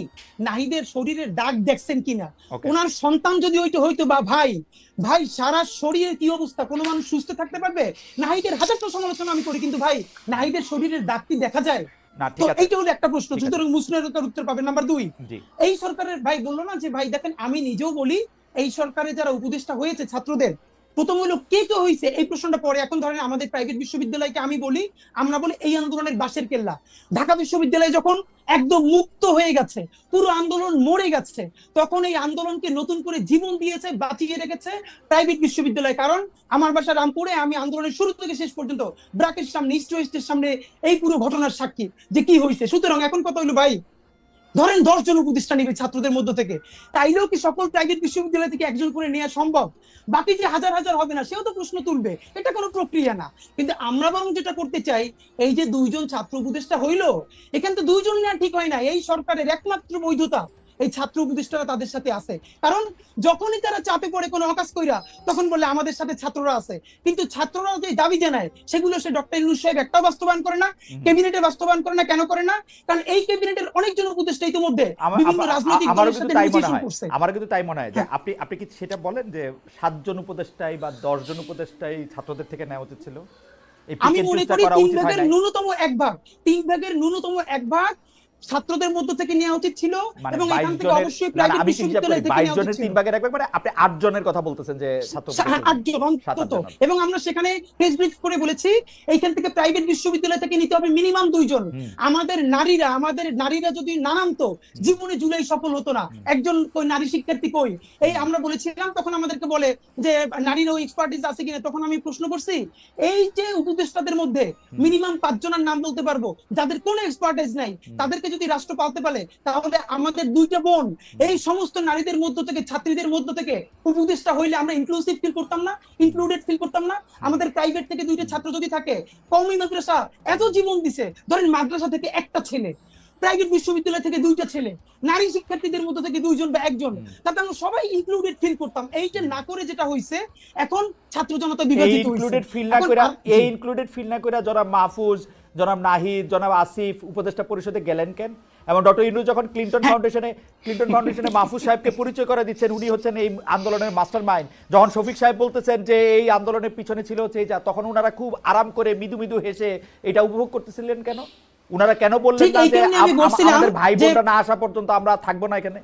নাহিদের শরীরের দাগ দেখছেন কিনা, ওকে, ওনার সন্তান যদি ওইটা হইতো বা ভাই ভাই সারা শরীরের কি অবস্থা, কোনো মানুষ সুস্থ থাকতে পারবে? নাহিদের হাজারটা সমালোচনা আমি করি, কিন্তু ভাই নাহিদের শরীরের দাগটি দেখা যায়? না তো ঠিক আছে, এইটা হলো একটা প্রশ্ন, ঠিক আছে, সুতরাং মুসলিমের উত্তর পাবেন। নাম্বার 2, জি এই সরকারের ভাই বললো না যে ভাই দেখেন আমি নিজেও বলি এই সরকারে যারা উপদেষ্টা হয়েছে ছাত্রদের, প্রথম হলো কে কে হয়েছে এই প্রশ্নটা পরে। এখন ধরেন আমাদের প্রাইভেট বিশ্ববিদ্যালয়কে আমি বলি, আমরা বলি এই আন্দোলনের বাঁশের কেল্লা। ঢাকা বিশ্ববিদ্যালয় যখন একদম মুক্ত হয়ে গেছে, পুরো আন্দোলন মরে গেছে, তখন এই আন্দোলনকে নতুন করে জীবন দিয়েছে, বাঁচিয়ে রেখেছে প্রাইভেট বিশ্ববিদ্যালয়। কারণ আমার বাসা রামপুরে, আমি আন্দোলনের শুরু থেকে শেষ পর্যন্ত ব্রাকের সামনে, ইস্ট ওয়েস্টের সামনে এই পুরো ঘটনার সাক্ষী যে কি হয়েছে। সুতরাং এখন কথা হলো ভাই, ধরেন 10 জন উপদেষ্টা নিবে ছাত্রদের মধ্য থেকে, তাইলেও কি সকল প্রাইভেট বিশ্ববিদ্যালয় থেকে একজন করে নেওয়া সম্ভব? বাকি যে হাজার হাজার হবে না, সেও তো প্রশ্ন তুলবে, এটা কোনো প্রক্রিয়া না। কিন্তু আমরা বরং যেটা করতে চাই, এই যে 2 জন ছাত্র উপদেষ্টা হইলো, এখানে তো 2 জন নেওয়া ঠিক হয় না। এই সরকারের একমাত্র বৈধতা এই ছাত্র উপদেষ্টারা তাদের সাথে আছে। কারণ যখনই তারা চাপে পড়ে কোনো অকাজ কইরা, তখন বলে আমাদের সাথে ছাত্ররা আছে। কিন্তু ছাত্ররা যে দাবি জানায়, সেগুলো সে ডক্টর ইউনূস সাহেব একটাও বাস্তবায়ন করে না, ক্যাবিনেটে বাস্তবায়ন করে না। কেন করে না? কারণ এই ক্যাবিনেটের অনেকজন উপদেষ্টা ইতিমধ্যে বিভিন্ন রাজনৈতিক দলের সাথে নেগোসিয়েশন করছে। আমারও কিন্তু তাই মনে হয় যে হ্যাঁ। আপনি কি সেটা বলেন যে 7 জন উপদেষ্টাই বা 10 জন উপদেষ্টাই ছাত্রদের থেকে নেওয়া উচিত ছিল? এই আমি পিক এন্ড মনে চুজটা করি করা 3 উচিত হয় ভাগের নাই? ন্যূনতম 1 ভাগ, 3 ভাগের ন্যূনতম 1 ভাগ ছাত্রদের মধ্য থেকে নেওয়া উচিত ছিল, মানে এবং 22 এখান থেকে জনের, অবশ্যই না প্রাইভেট আমি কি হিসাব করি বিশ্ববিদ্যালয় থেকে 22 নেওয়া উচিত জনের ছিল। 3 ভাগের 1 ভাগ, মানে আপনি 8 জনের কথা বলতেছেন যে ছাত্র উপদেষ্টা 8 জন 7-8 অন্তত। জনের। এবং আমরা সেখানে প্রেস ব্রিফ করে বলেছি এইখান থেকে প্রাইভেট বিশ্ববিদ্যালয় থেকে নিতে হবে মিনিমাম 2 জন। হুম, আমাদের নারীরা যদি না নামতো, জীবনে জুলাই সফল হতো না। একজন কই নারী শিক্ষার্থী কই? এই আমরা বলেছিলাম, তখন আমাদেরকে বলে যে নারীরও এক্সপার্টিস আছে কিনা। তখন আমি প্রশ্ন করছি, এই যে উপদেষ্টাদের মধ্যে মিনিমাম 5 জনের নাম বলতে পারবো যাদের কোনো এক্সপার্টিস নাই, তাদেরকে যদি রাষ্ট্র পালতে পারে, তাহলে আমাদের 2টা বোন এই সমস্ত নারীদের মধ্য থেকে, ছাত্রীদের মধ্য থেকে উপদেষ্টা হইলে আমরা ইনক্লুসিভ ফিল করতাম না, ইনক্লুডেড ফিল করতাম না? আমাদের প্রাইভেট থেকে 2টা ছাত্র যদি থাকে, কওমি মাদ্রাসা এত জীবন দিছে, ধরেন মাদ্রাসা থেকে একটা ছেলে, প্রাইভেট বিশ্ববিদ্যালয় থেকে 2টা ছেলে, নারী শিক্ষার্থীদের মধ্যে থেকে 2 জন বা 1 জন, তাতে আমরা সবাই ইনক্লুডেড ফিল করতাম। এইটা না করে যেটা হইছে, এখন ছাত্র জনতা এই বিভাজিত হইছে। ইনক্লুডেড ফিল না এখন কইরা, জি। এই ইনক্লুডেড ফিল না কইরা জনাব মাহফুজ, জনাব নাহিদ, জনাব আসিফ উপদেষ্টা পরিষদে গেলেন কেন? এবং ডক্টর ইউনূস যখন ক্লিনটন ফাউন্ডেশনে মাহফুজ সাহেবকে পরিচয় করে দিচ্ছেন, উনি হচ্ছেন এই আন্দোলনের মাস্টার মাইন্ড, যখন শফিক সাহেব বলতেছেন যে এই আন্দোলনের পিছনে ছিল হচ্ছে এই যা, তখন ওনারা খুব আরাম করে মৃদু মৃদু হেসে এটা উপভোগ করতেছিলেন কেন? ওনারা কেন বললেন ঠিক না এই যে কারণে আমি বলছিলাম আমাদের ভাই যে, বোনটা না আসা পর্যন্ত আমরা থাকবো না এখানে?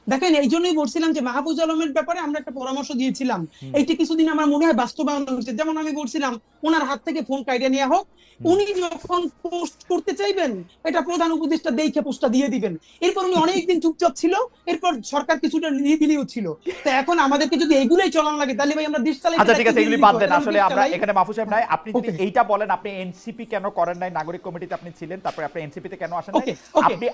দেখেন এই জন্যই বলছিলাম যে মাহফুজ আলমের ব্যাপারে আমরা একটা পরামর্শ দিয়েছিলাম, এইটা কিছুদিন আমার মনে হয় বাস্তবায়ন হচ্ছে। যেমন আমি বলছিলাম ওনার হাত থেকে ফোন কাইডে নেওয়া হোক, উনি যখন পোস্ট করতে চাইবেন, এটা প্রধান উপদেষ্টা দেখে পোস্টটা দিয়ে দিবেন। এরপর উনি অনেকদিন চুপচাপ ছিল, এরপর সরকার কিছুটা নিরিবিলিও ছিল। তো এখন আমাদেরকে যদি এগুলোই চলানো লাগে, তাহলে ভাই আমরা দেশ চালাই। আচ্ছা ঠিক আছে, এগুলি বাদ দেন। আসলে আমরা এখানে মাহফুজ সাহেব নাই, আপনি যদি এইটা বলেন, আপনি এনসিপি কেন করেন নাই? নাগরিক কমিটিতে আপনি ছিলেন, তারপরে আপনি এনসিপি তে কেন আসেন নাই?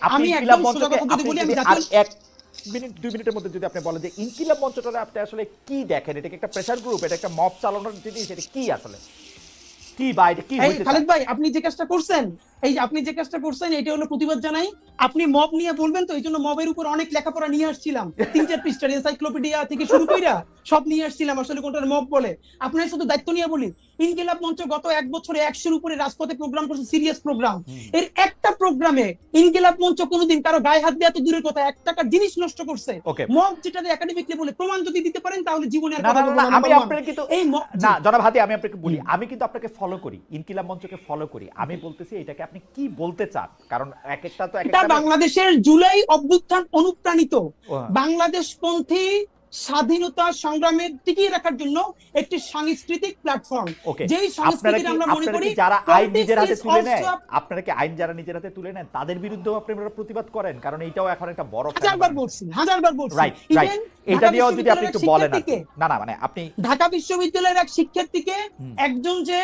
আপনি ইনকিলাব মঞ্চকে, আপনি যদি আর 1-2 মিনিটের মধ্যে যদি আপনি বলেন যে ইনকিলাব মঞ্চটা আপনি আসলে কি দেখেন? এটা কি একটা প্রেসার গ্রুপ, এটা একটা মব চালানোর জিনিস, এটা কি আসলে কি বা এটা কি হইতে চায়? খালেদ ভাই, আপনি যে কাজটা করছেন, এটা হলো প্রতিবাদ জানাই। আপনি মব নিয়ে বলবেন তো, এই জন্য মবের উপর অনেক লেখাপড়া নিয়ে আসছিলাম, 3-4 পৃষ্ঠার এনসাইক্লোপিডিয়া থেকে শুরু কইরা সব নিয়ে আসছিলাম, আসলে কোনটার মব বলে। আপনার শুধু দায়িত্ব নিয়ে বলি, ইনকিলাব মঞ্চ গত 1 বছরে 100-এর উপরে রাজপথে প্রোগ্রাম করছে, সিরিয়াস প্রোগ্রাম। এর একটা প্রোগ্রামে ইনকিলাব মঞ্চ কোনোদিন কারো গায়ে হাত দেওয়া তো দূরের কথা, 1 টাকার জিনিস নষ্ট করছে। মব যেটা একাডেমিক লেভেলে প্রমাণ যদি দিতে পারেন, তাহলে জীবনে আর কথা বলবো না। আমি আপনাকে কিন্তু এই না জনাব হাতি, আমি আপনাকে বলি, আমি কিন্তু আপনাকে ফলো করি, ইনকিলাব মঞ্চকে ফলো করি। আমি বলতেছি এটাকে আপনি কি বলতে চান, কারণ এক একটা তো এক এটা একটা বাংলাদেশের জুলাই অভ্যুত্থান অনুপ্রাণিত বাংলাদেশপন্থী স্বাধীনতা সংগ্রামের টিকিয়ে রাখার জন্য একটি সাংস্কৃতিক প্ল্যাটফর্ম। যেই সংস্কৃতির আমরা মনে করি যারা আইন নিজের হাতে তুলে নেয়, আপনারা কি আইন যারা নিজের হাতে তুলে নেন তাদের বিরুদ্ধেও আপনারা প্রতিবাদ করেন? কারণ এটাও এখন একটা বড় হাজারবার বলছি। রাইট, এটা দিয়েও যদি আপনি একটু বলেন। না মানে আপনি ঢাকা বিশ্ববিদ্যালয়ের এক শিক্ষার্থীকে একজন যে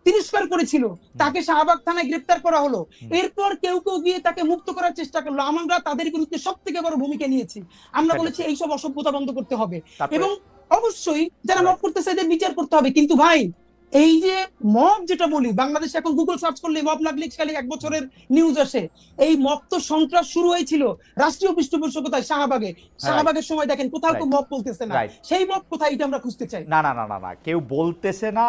তিরস্কার করেছিল, তাকে শাহবাগ থানায় গ্রেফতার করা হলো। এরপর কেউ কেউ গিয়ে তাকে মুক্ত করার চেষ্টা করলো। আমরা তাদের বিরুদ্ধে সবথেকে বড় ভূমিকা নিয়েছি। আমরা বলেছি এইসব অসভ্যতা বন্ধ করতে হবে, এবং অবশ্যই যারা মত করতেছে এদের বিচার করতে হবে। কিন্তু ভাই, এই যে মব যেটা বলি, বাংলাদেশে এখন গুগল সার্চ করলে মব লাগলে খালি 1 বছরের নিউজ আসে। এই মব তো সন্ত্রাস শুরু হয়েছিল রাষ্ট্রীয় পৃষ্ঠপোষকতায় শাহবাগে। শাহবাগের সময় দেখেন কোথাও তো মব বলতেছে না, সেই মব কোথায় এটা আমরা খুঁজতে চাই। না না না না না, কেউ বলতেছে না,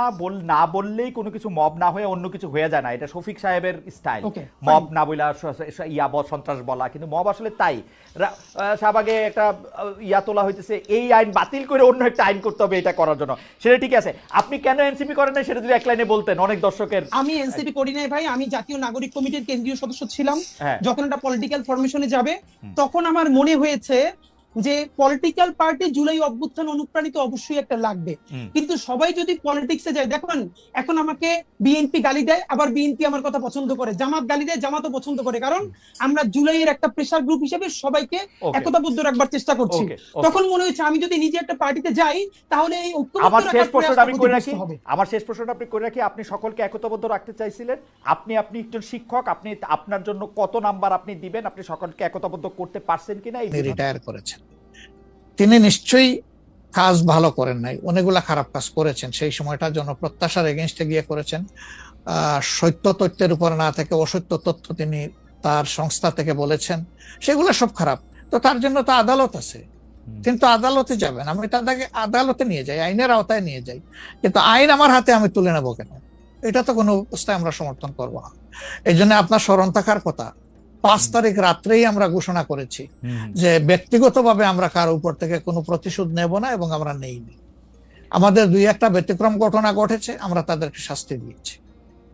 না বললেই কোনো কিছু মব না হয়ে অন্য কিছু হয়ে যায় না, এটা শফিক সাহেবের স্টাইল। মব না বইলা সন্ত্রাস বলা, কিন্তু মব আসলে তাই। শাহবাগে একটা ইয়া তোলা হইতেছে, এই আইন বাতিল করে অন্য একটা আইন করতে হবে এটা করার জন্য, সেটা ঠিক আছে। আপনি কেন এনসিপি করেন না সেটা যদি এক লাইনে বলতেন, অনেক দর্শকের। আমি এনসিপি করি নাই ভাই, আমি জাতীয় নাগরিক কমিটির কেন্দ্রীয় সদস্য ছিলাম। যখন এটা পলিটিক্যাল ফরমেশনে যাবে তখন আমার মনে হয়েছে যে পলিটিক্যাল পার্টি জুলাই অভ্যুত্থান অনুপ্রাণিত অবশ্যই একটা লাগবে, কিন্তু সবাই যদি পলিটিক্সে যায়, দেখুন এখন আমাকে বিএনপি গালি দেয়, আবার বিএনপি আমার কথা পছন্দ করে, জামাত গালি দেয়, জামাতও পছন্দ করে, কারণ আমরা জুলাইয়ের একটা প্রেসার গ্রুপ হিসেবে সবাইকে একতাবদ্ধ রাখবার চেষ্টা করছি। তখন মনে হয়েছে আমি যদি নিজে একটা পার্টিতে যাই তাহলে এই আমার শেষ প্রশ্নটা আমি করে রাখি, আপনি করে রাখি, আপনি সকলকে একতাবদ্ধ রাখতে চাইছিলেন, আপনি একজন শিক্ষক, আপনি আপনার জন্য কত নাম্বার আপনি দিবেন, আপনি সকলকে একতাবদ্ধ করতে পারছেন কিনা? এই রিটায়ার করেছেন, তিনি নিশ্চয়ই কাজ ভালো করেন নাই, অনেকগুলা খারাপ কাজ করেছেন, সেই সময়টা জনপ্রত্যাশার এগেইনস্টে গিয়ে করেছেন। সত্য তথ্যের উপর না থেকে অসত্য তথ্য তিনি তার সংস্থা থেকে বলেছেন, সেগুলো সব খারাপ। তো তার জন্য তো আদালত আছে, কিন্তু আদালতে যাবেন, আমি তাদেরকে আদালতে নিয়ে যাই, আইনের আওতায় নিয়ে যাই, কিন্তু আইন আমার হাতে আমি তুলে নেবো কেন? এটা তো কোনো অবস্থায় আমরা সমর্থন করবো না। এই জন্য আপনার স্মরণ থাকার কথা, 5 তারিখ রাত্রেই আমরা ঘোষণা করেছি যে ব্যক্তিগতভাবে আমরা কারো উপর থেকে কোনো প্রতিশোধ নেব না, এবং আমরা নেইনি। আমাদের 2-1টা ব্যতিক্রম ঘটনা ঘটেছে, আমরা তাদেরকে শাস্তি দিয়েছি,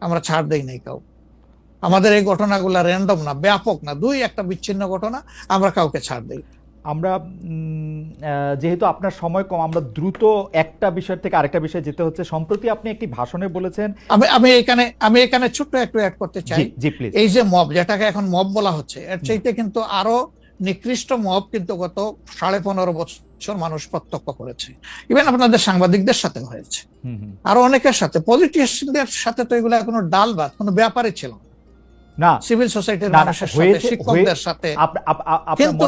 আমরা ছাড় দেই নাই কাউ। আমাদের এই ঘটনাগুলো র্যান্ডম না, ব্যাপক না, 2-1টা বিচ্ছিন্ন ঘটনা, আমরা কাউকে ছাড় দেই। আমরা যেহেতু আপনার সময় কম, আমরা দ্রুত একটা বিষয় থেকে আরেকটা বিষয়ে যেতে হচ্ছে। সম্প্রতি আপনি একটি ভাষণে বলেছেন, আমি এখানে ছোট্ট একটু অ্যাড করতে চাই। এই যে মব, যেটাকে এখন মব বলা হচ্ছে, এর চাইতে কিন্তু আরো নিকৃষ্ট মব কিন্তু গত 15.5 বছর মানুষ প্রত্যক্ষ করেছে, ইভেন আপনাদের সাংবাদিকদের সাথে হয়েছে, আরো অনেকের সাথে, পলিটিশিয়ানদের সাথে তো এগুলো কোনো ডাল ভাত, কোনো ব্যাপারই ছিল না, সিভিল সোসাইটির মানুষের সাথে, শিক্ষকদের সাথে, কিন্তু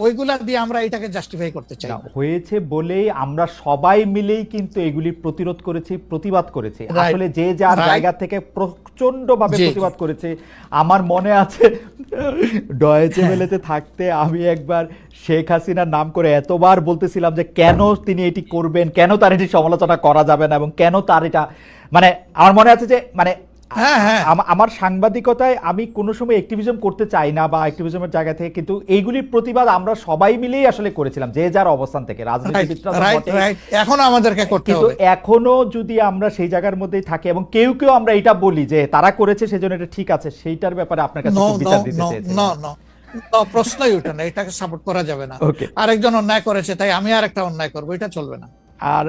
ওইগুলা দিয়ে আমরা এটাকে জাস্টিফাই করতে চাই। হয়েছে বলেই আমরা সবাই মিলেই কিন্তু এগুলি প্রতিরোধ করেছি, প্রতিবাদ করেছি, আসলে যে যার জায়গা থেকে প্রচন্ড ভাবে প্রতিবাদ করেছে। আমার মনে আছে ডয়েচে ভেলেতে থাকতে আমি একবার শেখ হাসিনার নাম করে এতবার বলতেছিলাম যে কেন তিনি এটি করবেন, কেন তার এটি সমালোচনা করা যাবে না, এবং কেন তার এটা, মানে আমার মনে আছে যে মানে আমার সাংবাদিকতায় আমি কোনো সময় অ্যাক্টিভিজম করতে চাই না বা অ্যাক্টিভিজমের জায়গা থেকে, কিন্তু এইগুলির প্রতিবাদ আমরা সবাই মিলেই আসলে করেছিলাম, যে যার অবস্থান থেকে। এখনো আমাদেরকে করতে হবে, কিন্তু এখনো যদি আমরা সেই জায়গার মধ্যেই থাকি এবং কেউ কেউ আমরা এটা বলি যে তারা করেছে সেজন্য এটা ঠিক আছে, সেইটার ব্যাপারে আপনার কাছে বিচার দিতে চাইছি। প্রশ্নই ওঠে না, এটাকে সাপোর্ট করা যাবে না। আরেকজন অন্যায় করেছে তাই আমি আরেকটা অন্যায় করবো, এটা চলবে না। আর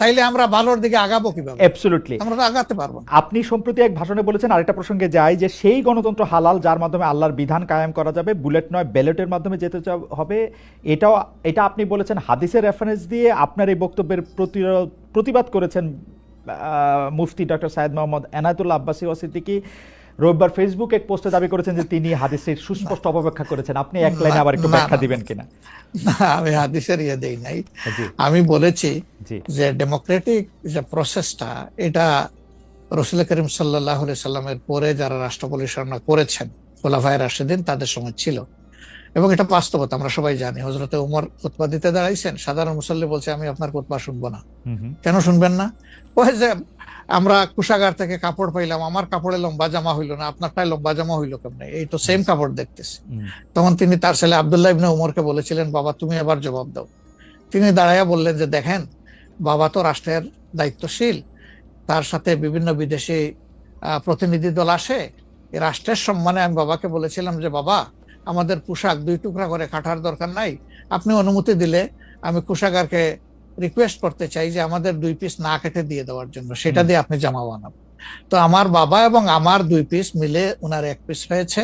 তাইলে আমরা ভালোর দিকে আগাবো কিভাবে? অ্যাবসলিউটলি আমরা তো আগাতে পারবো না। আপনি সম্প্রতি এক ভাষণে বলেছেন, আরেকটা প্রসঙ্গে যাই, যে সেই গণতন্ত্র হালাল যার মাধ্যমে আল্লাহর বিধান কায়েম করা যাবে, বুলেট নয় ব্যালটের মাধ্যমে যেতে হবে। এটা আপনি বলেছেন হাদিসের রেফারেন্স দিয়ে। আপনার এই বক্তব্যের প্রতিবাদ করেছেন মুফতি ডক্টর সাইয়েদ মোহাম্মদ এনায়েতুল্লাহ আব্বাসী সিদ্দিকী। রবিবার ফেসবুক এক পোস্টে দাবি করেছেন যে তিনি হাদিসের সুস্পষ্ট অপব্যাখ্যা করেছেন। আপনি এক লাইনে আবার একটু ব্যাখ্যা দিবেন কিনা? আমি হাদিসের দেই নাই, আমি বলেছি যে ডেমোক্রেটিক যে প্রসেসটা, এটা রাসূল করিম সাল্লাল্লাহু আলাইহি সাল্লামের পরে যারা রাষ্ট্র পরিচালনা করেছেন খোলাফায়ে রাশিদিন, তাদের সময় ছিল, এবং এটা বাস্তবতা আমরা সবাই জানি। হযরতে ওমর খুতবা দিতে দাঁড়াইছেন, সাধারণ মুসল্লি বলছে আমি আপনার খুতবা শুনবো না। কেন শুনবেন না? ওই যে আমরা কুশাগার থেকে কাপড় পাইলাম, আমার কাপড়ে লম্বা জামা হইলো না, আপনারটাই লম্বা জামা হইলো কেমনে? এই তো সেম কাপড় দেখতেছি। তখন তিনি তার ছেলে আব্দুল্লাহ ইবনে উমরকে বলেছিলেন, বাবা তুমি এবার জবাব দাও। তিনি দাঁড়াইয়া বললেন যে দেখেন, বাবা তো রাষ্ট্রের দায়িত্বশীল, তার সাথে বিভিন্ন বিদেশি প্রতিনিধি দল আসে, এই রাষ্ট্রের সম্মানে আমি বাবাকে বলেছিলাম যে বাবা আমাদের পোশাক 2 টুকরা করে কাটার দরকার নাই, আপনি অনুমতি দিলে আমি কুশাগারকে রিকোয়েস্ট করতে চাই যে আমাদের 2 পিস না কেটে দিয়ে দেওয়ার জন্য, সেটা দিয়ে আপনি জামা বানাবেন। তো আমার বাবা এবং আমার 2 পিস মিলে উনার 1 পিস হয়েছে,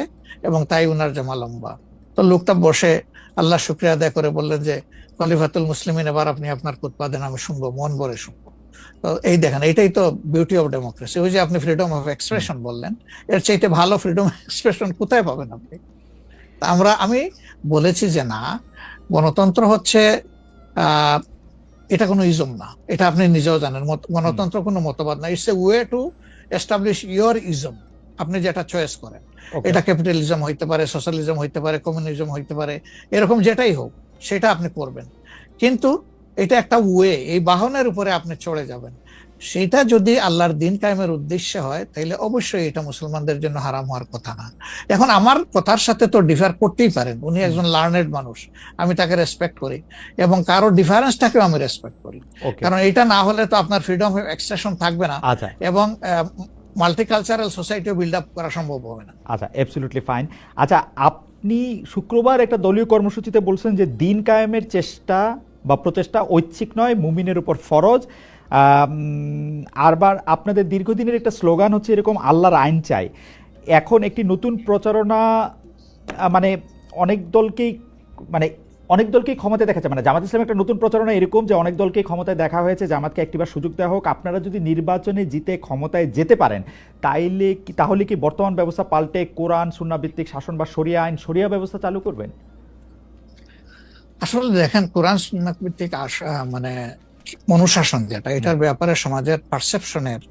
এবং তাই উনার জামা লম্বা। তো লোকটা বসে আল্লাহ শুকরিয়া আদায় করে বললেন যে খলিফাতুল মুসলিমিন, এবার আপনি আপনার খুতবা দেন, আমি শুনবো, মন ভরে শুনবো। তো এই দেখেন, এটাই তো বিউটি অফ ডেমোক্রেসি। ওই যে আপনি ফ্রিডম অফ এক্সপ্রেশন বললেন, এর চাইতে ভালো ফ্রিডম অফ এক্সপ্রেশন কোথায় পাবেন আপনি? আমি বলেছি যে না, গণতন্ত্র হচ্ছে এটা কোনো ইজম না, এটা আপনি নিজেও জানেন। গণতন্ত্র কোনো মতবাদ না, it's a way to establish your ism, আপনি যেটা চয়েস করেন। এটা ক্যাপিটালিজম হইতে পারে, সোশ্যালিজম হইতে পারে, কমিউনিজম হইতে পারে, এরকম যেটাই হোক সেটা আপনি করবেন। কিন্তু এটা একটা ওয়ে, এই বাহনের উপরে আপনি চড়ে যাবেন। সেটা যদি আল্লাহর দিন কায়েমের উদ্দেশ্যে হয় তাহলে অবশ্যই এটা মুসলমানদের জন্য হারাম হওয়ার কথা না। এখন আমার কথার সাথে তো ডিফার করতেই পারেন, উনি একজন লার্নেড মানুষ, আমি তাকে রেসপেক্ট করি এবং কারো ডিফারেন্সটাকেও আমি রেসপেক্ট করি, কারণ এটা না হলে তো আপনার ফ্রিডম অফ এক্সপ্রেশন থাকবে না এবং মাল্টিকালচারাল সোসাইটিও বিল্ড আপ করা সম্ভব হবে না। আচ্ছা, অ্যাবসলিউটলি ফাইন। আচ্ছা, আপনি শুক্রবার একটা দলীয় কর্মসূচিতে বলছেন যে দিন কায়েমের চেষ্টা বা প্রচেষ্টা ঐচ্ছিক নয়, মুমিনের উপর ফরজ। আরবার আপনাদের দীর্ঘদিনের একটা স্লোগান হচ্ছে এরকম, আল্লাহর আইন চাই। এখন একটি নতুন প্রচারণা, মানে অনেক দলকেই ক্ষমতায় দেখা যায়, মানে জামাত ইসলাম একটা নতুন প্রচারণা এরকম যে অনেক দলকেই ক্ষমতায় দেখা হয়েছে, জামাতকে একটিবার সুযোগ দেওয়া হোক, আপনারা যদি নির্বাচনে জিতে ক্ষমতায় যেতে পারেন তাহলে কি বর্তমান ব্যবস্থা পাল্টে কোরআন সুন্নাহ ভিত্তিক শাসন বা শরিয়া আইন, শরিয়া ব্যবস্থা চালু করবেন? আসলে দেখেন, কোরআন সুন্নাহ ভিত্তিক মানে অনুশাসন যেটা, এটার ব্যাপারে সমাজের পারসেপশনের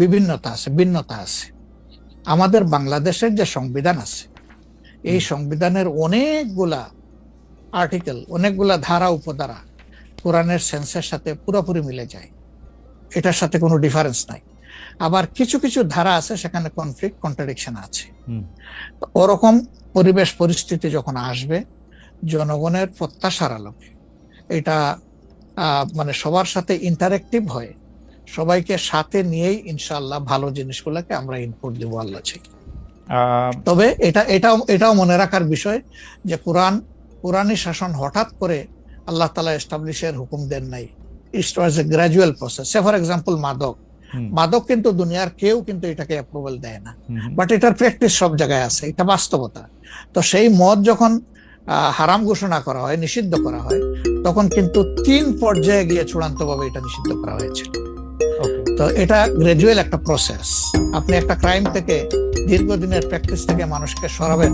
বিভিন্নতা আছে, ভিন্নতা আছে। আমাদের বাংলাদেশের যে সংবিধান আছে, এই সংবিধানের অনেকগুলা আর্টিকেল, অনেকগুলা ধারা উপধারা কোরআনের সেন্সের সাথে পুরোপুরি মিলে যায়, এটার সাথে কোনো ডিফারেন্স নাই। আবার কিছু কিছু ধারা আছে সেখানে কনফ্লিক্ট, কন্ট্রাডিকশন আছে। ওরকম পরিবেশ পরিস্থিতি যখন আসবে, জনগণের প্রত্যাশার আলোকে এটা মানে সবার সাথে ইন্টারেক্টিভ হয়, সবাইকে সাথে নিয়েই ইনশাআল্লাহ ভালো জিনিসগুলোকে আমরা ইনপুট দিব আল্লাহ থেকে। তবে এটাও মনে রাখার বিষয় যে কোরআনী শাসন হঠাৎ করে আল্লাহ তাআলা এস্টাবলিশের হুকুম দেন নাই, it was a gradual process. Say for example মাদক কিন্তু দুনিয়ার কেউ কিন্তু এটাকে অ্যাপ্রুভাল দেয় না, বাট এটার প্র্যাকটিস সব জায়গায় আছে, এটা বাস্তবতা। তো সেই মদ যখন হারাম ঘোষণা করা হয়, নিষিদ্ধ করা হয়, তখন কিন্তু 3 পর্যায়ে গিয়ে চূড়ান্তভাবে এটা নিষিদ্ধ করা হয়েছিল। তো এটা গ্রাজুয়াল একটা প্রসেস। আপনি একটা ক্রাইম থেকে, দীর্ঘদিনের প্র্যাকটিস থেকে মানুষকে সরাবেন,